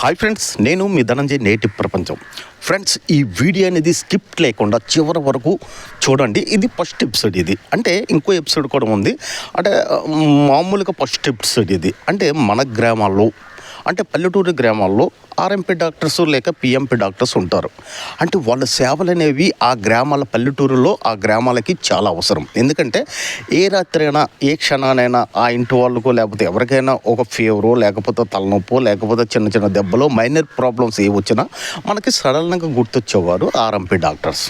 Hi friends, నేను మీ Dhananjay native ప్రపంచం. Friends, ఈ వీడియో అనేది స్కిప్ లేకుండా చివరి వరకు చూడండి. ఇది ఫస్ట్ ఎపిసోడ్. ఇది అంటే ఇంకో ఎపిసోడ్ కూడా ఉంది. అంటే మామూలుగా ఫస్ట్ ఎపిసోడ్ ఇది. అంటే మన గ్రామాల్లో, అంటే పల్లెటూరు గ్రామాల్లో ఆర్ఎంపీ డాక్టర్స్ లేక పిఎంపీ డాక్టర్స్ ఉంటారు. అంటే వాళ్ళ సేవలు అనేవి ఆ గ్రామాల పల్లెటూరులో ఆ గ్రామాలకి చాలా అవసరం. ఎందుకంటే ఏ రాత్రైనా ఏ క్షణానైనా ఆ ఇంటి వాళ్ళకు లేకపోతే ఎవరికైనా ఒక ఫీవరు లేకపోతే తలనొప్పో లేకపోతే చిన్న చిన్న దెబ్బలు మైనర్ ప్రాబ్లమ్స్ ఏ వచ్చినా మనకి సడన్గా గుర్తొచ్చేవారు ఆర్ఎంపీ డాక్టర్స్.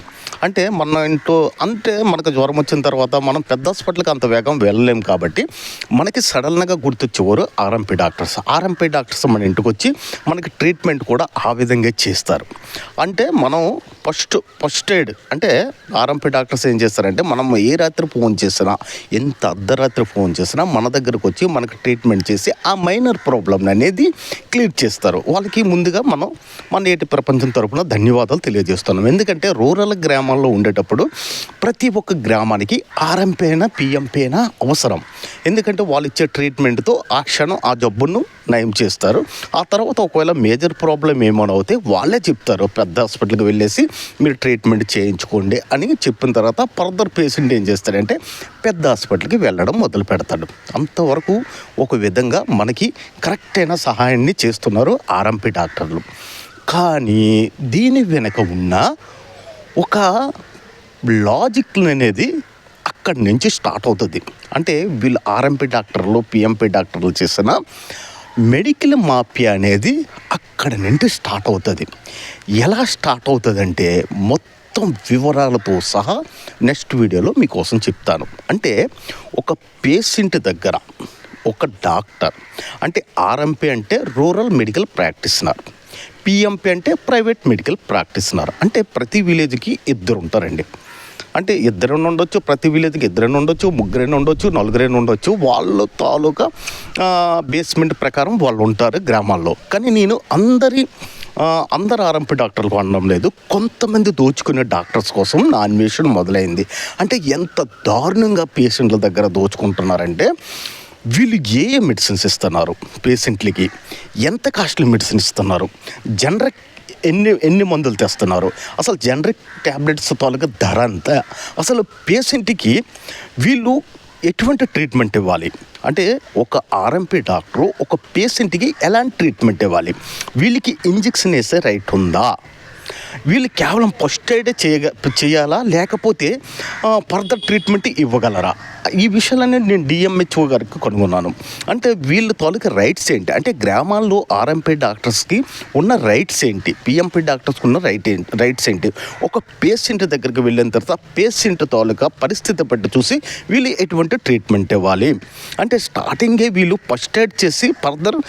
అంటే మన ఇంట్లో అంటే మనకు జ్వరం వచ్చిన తర్వాత మనం పెద్ద హాస్పిటల్కి అంత వేగం వెళ్ళలేము కాబట్టి మనకి సడన్గా గుర్తొచ్చేవారు ఆర్ఎంపీ డాక్టర్స్. ఆర్ఎంపీ డాక్టర్స్ మన ఇంటికి వచ్చి మనకి ట్రీట్మెంట్ కూడా ఆ విధంగా చేస్తారు. అంటే మనం ఫస్ట్ ఎయిడ్ అంటే ఆర్ఎంపీ డాక్టర్స్ ఏం చేస్తారంటే మనం ఏ రాత్రి ఫోన్ చేసినా ఎంత అర్ధరాత్రి ఫోన్ చేసినా మన దగ్గరకు వచ్చి మనకు ట్రీట్మెంట్ చేసి ఆ మైనర్ ప్రాబ్లం అనేది క్లియర్ చేస్తారు. వాళ్ళకి ముందుగా మనం మన నేటి ప్రపంచం తరపున ధన్యవాదాలు తెలియజేస్తున్నాం. ఎందుకంటే రూరల్ గ్రామాల్లో ఉండేటప్పుడు ప్రతి ఒక్క గ్రామానికి ఆర్ఎంపీ అయినా పిఎంపీ అయినా అవసరం. ఎందుకంటే వాళ్ళు ఇచ్చే ట్రీట్మెంట్తో ఆ క్షణం ఆ జబ్బును నయం చేస్తారు. ఆ తర్వాత ఒకవేళ మేజర్ ప్రాబ్లం ఏమైనా అవుతే వాళ్ళే చెప్తారు, పెద్ద హాస్పిటల్కి వెళ్ళేసి మీరు ట్రీట్మెంట్ చేయించుకోండి అని చెప్పిన తర్వాత ఫర్దర్ పేషెంట్ ఏం చేస్తాడంటే పెద్ద హాస్పిటల్కి వెళ్ళడం మొదలు పెడతాడు. అంతవరకు ఒక విధంగా మనకి కరెక్ట్ అయిన సహాయాన్ని చేస్తున్నారు ఆర్ఎంపీ డాక్టర్లు. కానీ దీని వెనక ఉన్న ఒక లాజిక్ అనేది అక్కడి నుంచి స్టార్ట్ అవుతుంది. అంటే వీళ్ళు ఆర్ఎంపీ డాక్టర్లు పిఎంపీ డాక్టర్లు చేసిన మెడికల్ మాఫియా అనేది అక్కడ నుండి స్టార్ట్ అవుతుంది. ఎలా స్టార్ట్ అవుతుందంటే మొత్తం వివరాలతో సహా నెక్స్ట్ వీడియోలో మీకోసం చెప్తాను. అంటే ఒక పేషెంట్ దగ్గర ఒక డాక్టర్, అంటే ఆర్ఎంపీ అంటే రూరల్ మెడికల్ ప్రాక్టీషనర్, పిఎంపీ అంటే ప్రైవేట్ మెడికల్ ప్రాక్టీషనర్. అంటే ప్రతి విలేజ్కి ఇద్దరు ఉంటారండి. అంటే ఇద్దరైనా ఉండొచ్చు, ప్రతి విలేజ్కి ఇద్దరైనా ఉండొచ్చు, ముగ్గురైనా ఉండొచ్చు, నలుగురైనా ఉండొచ్చు. వాళ్ళ తాలూకా బేస్మెంట్ ప్రకారం వాళ్ళు ఉంటారు గ్రామాల్లో. కానీ నేను అందరు ఆర్ఎంపీ డాక్టర్లు అనడం లేదు. కొంతమంది దోచుకునే డాక్టర్స్ కోసం నా అన్వేషణ మొదలైంది. అంటే ఎంత దారుణంగా పేషెంట్ల దగ్గర దోచుకుంటున్నారంటే వీళ్ళు ఏ మెడిసిన్స్ ఇస్తున్నారు పేషెంట్లకి, ఎంత కాస్ట్లీ మెడిసిన్ ఇస్తున్నారు, జనరిక్ ఎన్ని మందులు తెస్తున్నారు, అసలు జనరిక్ ట్యాబ్లెట్స్ తాలూకా ధర అంతా, అసలు పేషెంట్కి వీళ్ళు ఎటువంటి ట్రీట్మెంట్ ఇవ్వాలి, అంటే ఒక ఆర్ఎంపీ డాక్టరు ఒక పేషెంట్కి ఎలాంటి ట్రీట్మెంట్ ఇవ్వాలి, వీళ్ళకి ఇంజెక్షన్ వేసే రైట్ ఉందా, వీళ్ళు కేవలం ఫస్ట్ ఎయిడే చేయాలా లేకపోతే ఫర్దర్ ట్రీట్మెంట్ ఇవ్వగలరా, ఈ విషయాలన్నీ నేను డిఎంహెచ్ఓ గారికి కనుగొన్నాను. అంటే వీళ్ళ తాలూకా రైట్స్ ఏంటి, అంటే గ్రామాల్లో ఆర్ఎంపీ డాక్టర్స్కి ఉన్న రైట్స్ ఏంటి, పిఎంపీ డాక్టర్స్కి ఉన్న రైట్స్ ఏంటి, ఒక పేషెంట్ దగ్గరికి వెళ్ళిన తర్వాత పేషెంట్ తాలూకా పరిస్థితి బట్టి చూసి వీళ్ళు ఎటువంటి ట్రీట్మెంట్ ఇవ్వాలి, అంటే స్టార్టింగే వీళ్ళు ఫస్ట్ ఎయిడ్ చేసి ఫర్దర్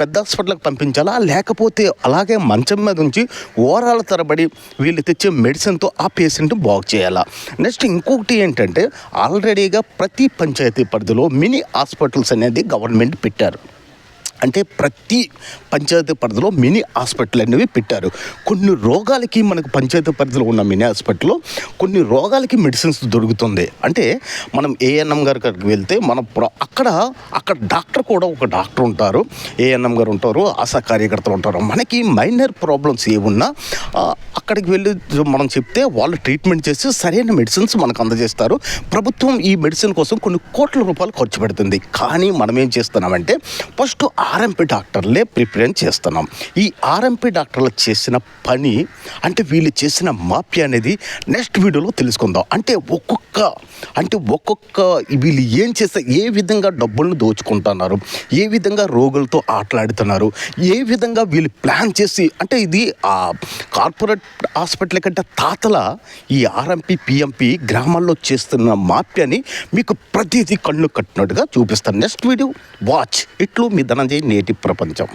పెద్ద హాస్పిటల్కి పంపించాలా లేకపోతే అలాగే మంచం మీద నుంచి ఓవరాల్ తరబడి వీళ్ళు తెచ్చే మెడిసిన్తో ఆ పేషెంట్ బాగు చేయాలా. నెక్స్ట్ ఇంకొకటి ఏంటంటే ఆల్రెడీగా ప్రతి పంచాయతీ పరిధిలో మినీ హాస్పిటల్స్ అనేది గవర్నమెంట్ పెట్టారు. అంటే ప్రతి పంచాయతీ పరిధిలో మినీ హాస్పిటల్ అనేవి పెట్టారు. కొన్ని రోగాలకి మనకు పంచాయతీ పరిధిలో ఉన్న మినీ హాస్పిటల్లో కొన్ని రోగాలకి మెడిసిన్స్ దొరుకుతుంది. అంటే మనం ఏఎన్ఎం గారికి వెళ్తే అక్కడ డాక్టర్ కూడా ఒక డాక్టర్ ఉంటారు, ఏఎన్ఎం గారు ఉంటారు, ఆశా కార్యకర్తలు ఉంటారు. మనకి మైనర్ ప్రాబ్లమ్స్ ఏమున్నా అక్కడికి వెళ్ళి మనం చెప్తే వాళ్ళు ట్రీట్మెంట్ చేసి సరైన మెడిసిన్స్ మనకు అందజేస్తారు. ప్రభుత్వం ఈ మెడిసిన్ కోసం కొన్ని కోట్ల రూపాయలు ఖర్చు పెడుతుంది. కానీ మనం ఏం చేస్తున్నామంటే ఫస్ట్ ఆర్ఎంపీ డాక్టర్లే ప్రిపేర్ చేస్తున్నాం. ఈ ఆర్ఎంపీ డాక్టర్లు చేసిన పని, అంటే వీళ్ళు చేసిన మాఫియా అనేది నెక్స్ట్ వీడియోలో తెలుసుకుందాం. అంటే ఒక్కొక్క వీళ్ళు ఏం చేస్తే ఏ విధంగా డబ్బులను దోచుకుంటున్నారు, ఏ విధంగా రోగులతో ఆటలాడుతున్నారు, ఏ విధంగా వీళ్ళు ప్లాన్ చేసి, అంటే ఇది కార్పొరేట్ హాస్పిటల్ కంటే తాతల ఈ ఆర్ఎంపీ పిఎంపీ గ్రామాల్లో చేస్తున్న మాఫియాని మీకు ప్రతిదీ కళ్ళు కట్టినట్టుగా చూపిస్తాను. Next video watch. ఇట్లు మీ ధనంజయ్ నేటి ప్రపంచం.